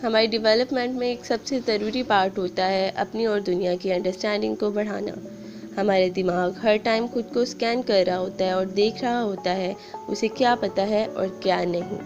ہماری ڈیولپمنٹ میں ایک سب سے ضروری پارٹ ہوتا ہے اپنی اور دنیا کی انڈرسٹینڈنگ کو بڑھانا۔ ہمارے دماغ ہر ٹائم خود کو اسکین کر رہا ہوتا ہے اور دیکھ رہا ہوتا ہے اسے کیا پتہ ہے اور کیا نہیں۔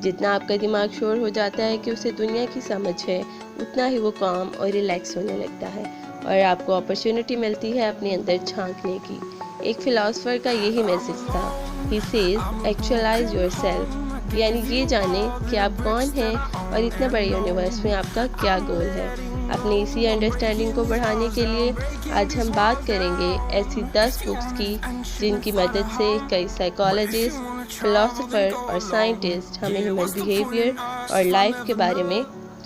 جتنا آپ کا دماغ شور ہو جاتا ہے کہ اسے دنیا کی سمجھ ہے، اتنا ہی وہ کام اور ریلیکس ہونے لگتا ہے اور آپ کو اپرچونٹی ملتی ہے اپنے اندر جھانکنے کی۔ ایک فلاسفر کا یہی میسج تھا، ہی سیز ایکچولائز یور سیلف، یعنی یہ جانیں کہ آپ کون ہیں اور اتنے بڑے یونیورس میں آپ کا کیا گول ہے۔ اپنی اسی انڈرسٹینڈنگ کو بڑھانے کے لیے آج ہم بات کریں گے ایسی 10 بکس کی جن کی مدد سے کئی سائیکالوجسٹ، فلاسفر اور سائنٹسٹ ہمیں ہیومن بیہیویئر اور لائف کے بارے میں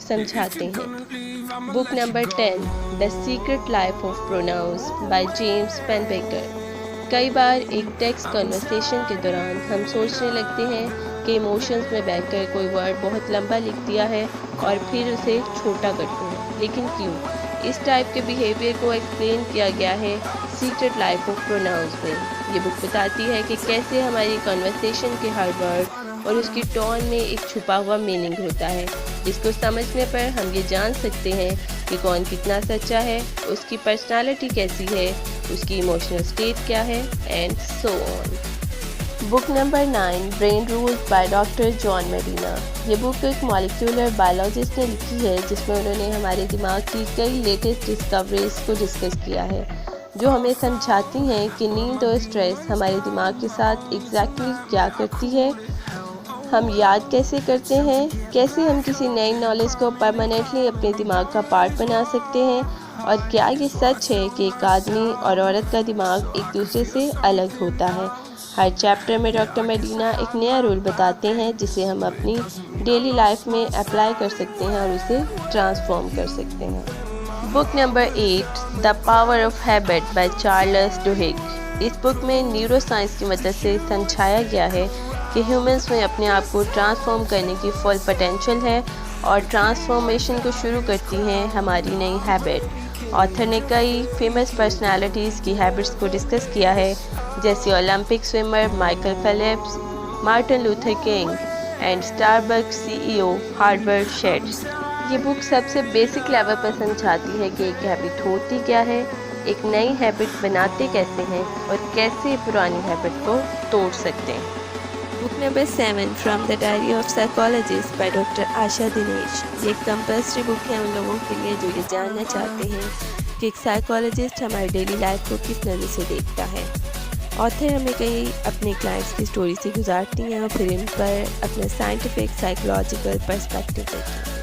سمجھاتے ہیں۔ Book number 10، the secret life of pronouns by James Pennebaker. کئی بار ایک ٹیکسٹ کنورسیشن کے دوران ہم سوچنے لگتے ہیں کہ ایموشنز میں بیٹھ کر کوئی ورڈ بہت لمبا لکھ دیا ہے اور پھر اسے چھوٹا کرتے ہیں، لیکن کیوں؟ اس ٹائپ کے بیہیویئر کو ایکسپلین کیا گیا ہے سیکرٹ لائف آف پروناؤنس میں۔ یہ بک بتاتی ہے کہ کیسے ہماری کنورسیشن کے ہر ورڈ اور اس کی ٹون میں ایک چھپا ہوا میننگ ہوتا ہے، جس کو سمجھنے پر ہم یہ جان سکتے ہیں کہ کون کتنا سچا ہے، اس کی پرسنالٹی کیسی ہے، اس کی ایموشنل اسٹیٹ کیا ہے، and so on. Book number 9، brain rules by doctor John Medina. یہ بک ایک مالیکیولر بایولوجسٹ نے لکھی ہے جس میں انہوں نے ہمارے دماغ کی کئی لیٹسٹ ڈسکوریز کو ڈسکس کیا ہے، جو ہمیں سمجھاتی ہیں کہ نیند اور اسٹریس ہمارے دماغ کے ساتھ ایگزیکٹلی کیا کرتی ہے، ہم یاد کیسے کرتے ہیں، کیسے ہم کسی نئی نالج کو پرماننٹلی اپنے دماغ کا پارٹ بنا سکتے ہیں، اور کیا یہ سچ ہے کہ ایک آدمی اور عورت کا دماغ ایک دوسرے سے الگ ہوتا ہے۔ ہر چیپٹر میں ڈاکٹر میڈینا ایک نیا رول بتاتے ہیں جسے ہم اپنی ڈیلی لائف میں اپلائی کر سکتے ہیں اور اسے ٹرانسفارم کر سکتے ہیں۔ Book number 8، the power of habit by Charles Duhigg. اس بک میں نیورو سائنس کی مدد سے سمجھایا گیا ہے کہ ہیومنس میں اپنے آپ کو ٹرانسفارم کرنے کی فل پوٹینشیل ہے اور ٹرانسفارمیشن کو شروع کرتی ہیں ہماری نئی ہیبٹ۔ آتھر نے کئی فیمس پرسنالٹیز کی ہیبٹس کو ڈسکس کیا ہے، جیسے Olympic swimmer Michael Phelps, Martin Luther King and Starbucks C E O Howard Schultz. یہ بک سب سے بیسک لیول پر سمجھاتی ہے کہ ایک ہیبٹ ہوتی کیا ہے، ایک نئی ہیبٹ بناتے کیسے ہیں اور کیسے پرانی ہیبٹ کو توڑ سکتے ہیں۔ Book number 7، from the diary of psychologist by doctor Asha Dinesh. یہ ایک کمپلسری بک ہے ان لوگوں کے لیے جو یہ جاننا چاہتے ہیں کہ ایک سائیکالوجسٹ ہماری ڈیلی لائف کو کس نظر سے دیکھتا ہے۔ آتھر ہمیں کئی اپنے کلائنٹس کی سٹوری سے گزارتی ہیں اور پھر ان پر اپنا سائنٹیفک سائیکولوجیکل پرسپیکٹو دیتی ہیں۔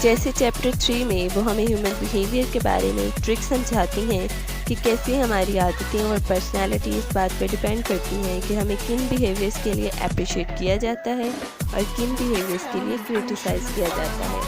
جیسے چیپٹر 3 میں وہ ہمیں ہیومن بیہیویئر کے بارے میں ایک ٹرک سمجھاتی ہیں کہ کیسے ہماری عادتیں اور پرسنالٹی اس بات پر ڈیپینڈ کرتی ہیں کہ ہمیں کن بیہیویئرس کے لیے اپریشیٹ کیا جاتا ہے اور کن بیہیویئرس کے لیے کرٹیسائز کیا جاتا ہے۔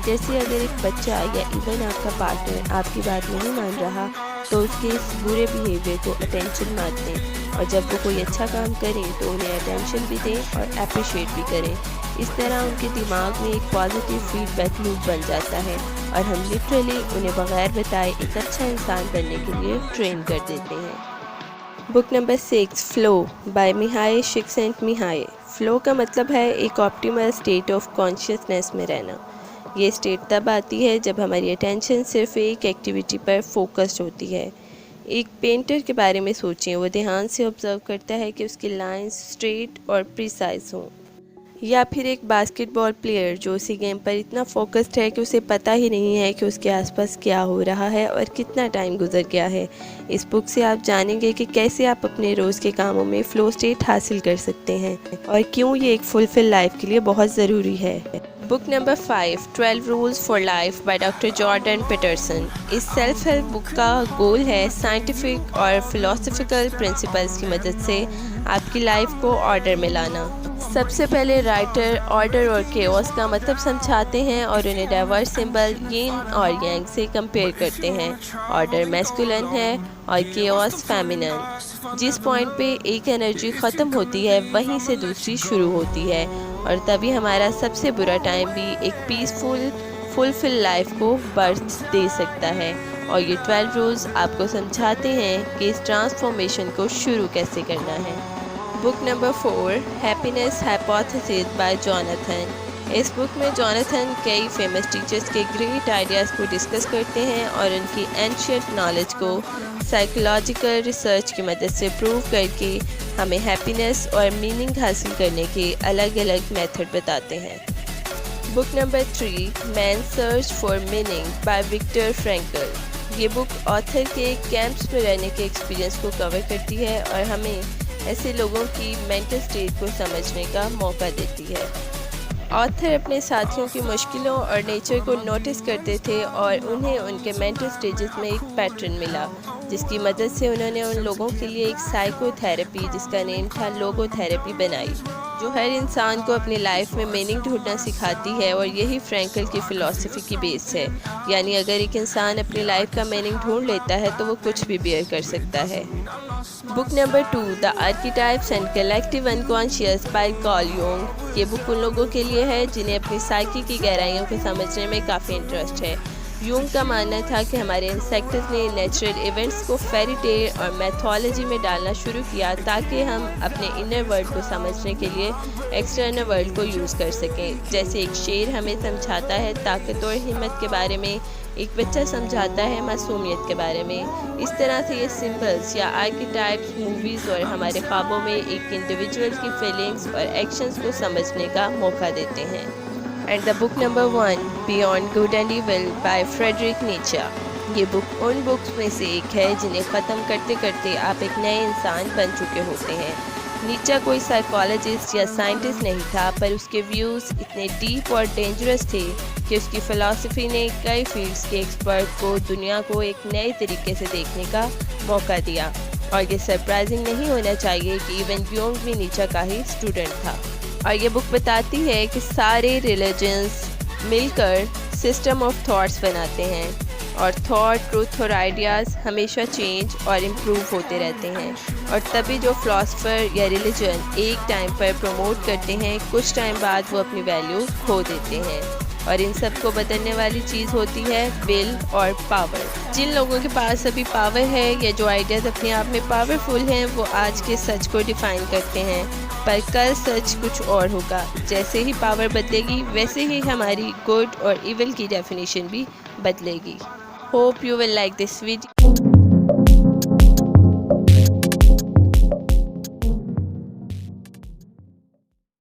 جیسے اگر ایک بچہ یا ایون آپ کا پارٹنر آپ کی بات نہیں مان رہا تو اس کے اس برے بیہیویئر کو اٹینشن مت دیں، اور جب وہ کوئی اچھا کام کریں تو انہیں اٹینشن بھی دیں اور اپریشیٹ بھی کریں۔ اس طرح ان کے دماغ میں ایک پازیٹیو فیڈ بیک لوپ بن جاتا ہے اور ہم لٹرلی انہیں بغیر بتائے ایک اچھا انسان بننے کے لیے ٹرین کر دیتے ہیں۔ Book number 6، flow by Mihaly Csikszentmihalyi. Flow کا مطلب ہے ایک آپٹیمل اسٹیٹ آف کانشیسنیس میں رہنا۔ یہ اسٹیٹ تب آتی ہے جب ہماری اٹینشن صرف ایک ایکٹیویٹی پر فوکسڈ ہوتی ہے۔ ایک پینٹر کے بارے میں سوچیں، وہ دھیان سے آبزرو کرتا ہے کہ اس کی لائنز اسٹریٹ اور پریسائز ہوں۔ یا پھر ایک باسکٹ بال پلیئر جو اسی گیم پر اتنا فوکسڈ ہے کہ اسے پتہ ہی نہیں ہے کہ اس کے آس پاس کیا ہو رہا ہے اور کتنا ٹائم گزر گیا ہے۔ اس بک سے آپ جانیں گے کہ کیسے آپ اپنے روز کے کاموں میں فلو اسٹیٹ حاصل کر سکتے ہیں اور کیوں یہ ایک فلفل لائف کے لیے بہت ضروری ہے۔ Book number 5، 12 rules for life by doctor Jordan Peterson. اس سیلف ہیلپ بک کا گول ہے سائنٹیفک اور فلاسفیکل پرنسپلز کی مدد سے آپ کی لائف کو آرڈر میں لانا۔ سب سے پہلے رائٹر آرڈر اور کیوس کا مطلب سمجھاتے ہیں اور انہیں ڈائیورس سمبل یین اور یانگ سے کمپیئر کرتے ہیں۔ آرڈر میسکولن ہے اور کیوس فیمینن۔ جس پوائنٹ پہ ایک انرجی ختم ہوتی ہے وہیں سے دوسری شروع ہوتی ہے، اور تبھی ہمارا سب سے برا ٹائم بھی ایک پیسفل فلفل لائف کو برتھ دے سکتا ہے۔ اور یہ 12 رولز آپ کو سمجھاتے ہیں کہ اس ٹرانسفارمیشن کو شروع کیسے کرنا ہے۔ Book number 4، happiness hypothesis by Jonathan. اس بک میں جوناتھن کئی فیمس ٹیچرز کے گریٹ آئیڈیاز کو ڈسکس کرتے ہیں اور ان کی اینشینٹ نالج کو سائیکولوجیکل ریسرچ کی مدد سے پروو کر کے ہمیں ہیپینس اور میننگ حاصل کرنے کے الگ الگ میتھڈ بتاتے ہیں۔ Book number 3 man search for meaning by Viktor Frankl. یہ بک آتھر کے کیمپس میں رہنے کے ایکسپیرینس کو کور کرتی ہے اور ہمیں ایسے لوگوں کی مینٹل سٹیٹ کو سمجھنے کا موقع دیتی ہے۔ آتھر اپنے ساتھیوں کی مشکلوں اور نیچر کو نوٹس کرتے تھے اور انہیں ان کے مینٹل سٹیجز میں ایک پیٹرن ملا، جس کی مدد سے انہوں نے ان لوگوں کے لیے ایک سائیکو تھیراپی جس کا نیم تھا لوگو تھیراپی بنائی، جو ہر انسان کو اپنی لائف میں میننگ ڈھونڈنا سکھاتی ہے، اور یہی فرینکل کی فلسفی کی بیس ہے، یعنی اگر ایک انسان اپنی لائف کا میننگ ڈھونڈ لیتا ہے تو وہ کچھ بھی بیئر کر سکتا ہے۔ Book number 2 the archetypes and collective unconscious by Carl Jung. یہ بک ان لوگوں کے لیے ہے جنہیں اپنی سائیکی کی گہرائیوں کو سمجھنے میں کافی انٹرسٹ ہے۔ یونگ کا ماننا تھا کہ ہمارے انسیکٹس نے نیچرل ایونٹس کو فیری ٹیل اور میتھولوجی میں ڈالنا شروع کیا تاکہ ہم اپنے انر ورلڈ کو سمجھنے کے لیے ایکسٹرنل ورلڈ کو یوز کر سکیں۔ جیسے ایک شیر ہمیں سمجھاتا ہے طاقت اور ہمت کے بارے میں، ایک بچہ سمجھاتا ہے معصومیت کے بارے میں، اس طرح سے یہ سمبلز یا آرکیٹائپس موویز اور ہمارے خوابوں میں ایک انڈیویجول کی فیلنگز اور ایکشنز کو سمجھنے کا موقع دیتے ہیں۔ And the book number 1 beyond good and evil by Friedrich Nietzsche. یہ بک ان بکس میں سے ایک ہے جنہیں ختم کرتے کرتے آپ ایک نئے انسان بن چکے ہوتے ہیں۔ نیچے کوئی سائیکالوجسٹ یا سائنٹسٹ نہیں تھا، پر اس کے ویوز اتنے ڈیپ اور ڈینجرس تھے کہ اس کی فلسفی نے کئی فیلڈز کے ایکسپرٹ کو دنیا کو ایک نئے طریقے سے دیکھنے کا موقع دیا، اور یہ سرپرائزنگ نہیں ہونا چاہیے کہ ایون یونگ بھی نیچے کا ہی اسٹوڈنٹ تھا۔ اور یہ بک بتاتی ہے کہ سارے ریلیجنز مل کر سسٹم آف تھاٹس بناتے ہیں، اور تھاٹ، ٹروتھ اور آئیڈیاز ہمیشہ چینج اور امپروو ہوتے رہتے ہیں، اور تبھی جو فلاسفر یا ریلیجن ایک ٹائم پر پروموٹ کرتے ہیں، کچھ ٹائم بعد وہ اپنی ویلیو کھو دیتے ہیں، اور ان سب کو بدلنے والی چیز ہوتی ہے ول اور پاور۔ جن لوگوں کے پاس ابھی پاور ہے یا جو آئیڈیاز اپنے آپ میں پاورفل ہیں، وہ آج کے سچ کو ڈیفائن کرتے ہیں، پر کل سچ کچھ اور ہوگا۔ جیسے ہی پاور بدلے گی ویسے ہی ہماری گڈ اور ایول کی ڈیفینیشن بھی بدلے گی۔ Hope you will like this video.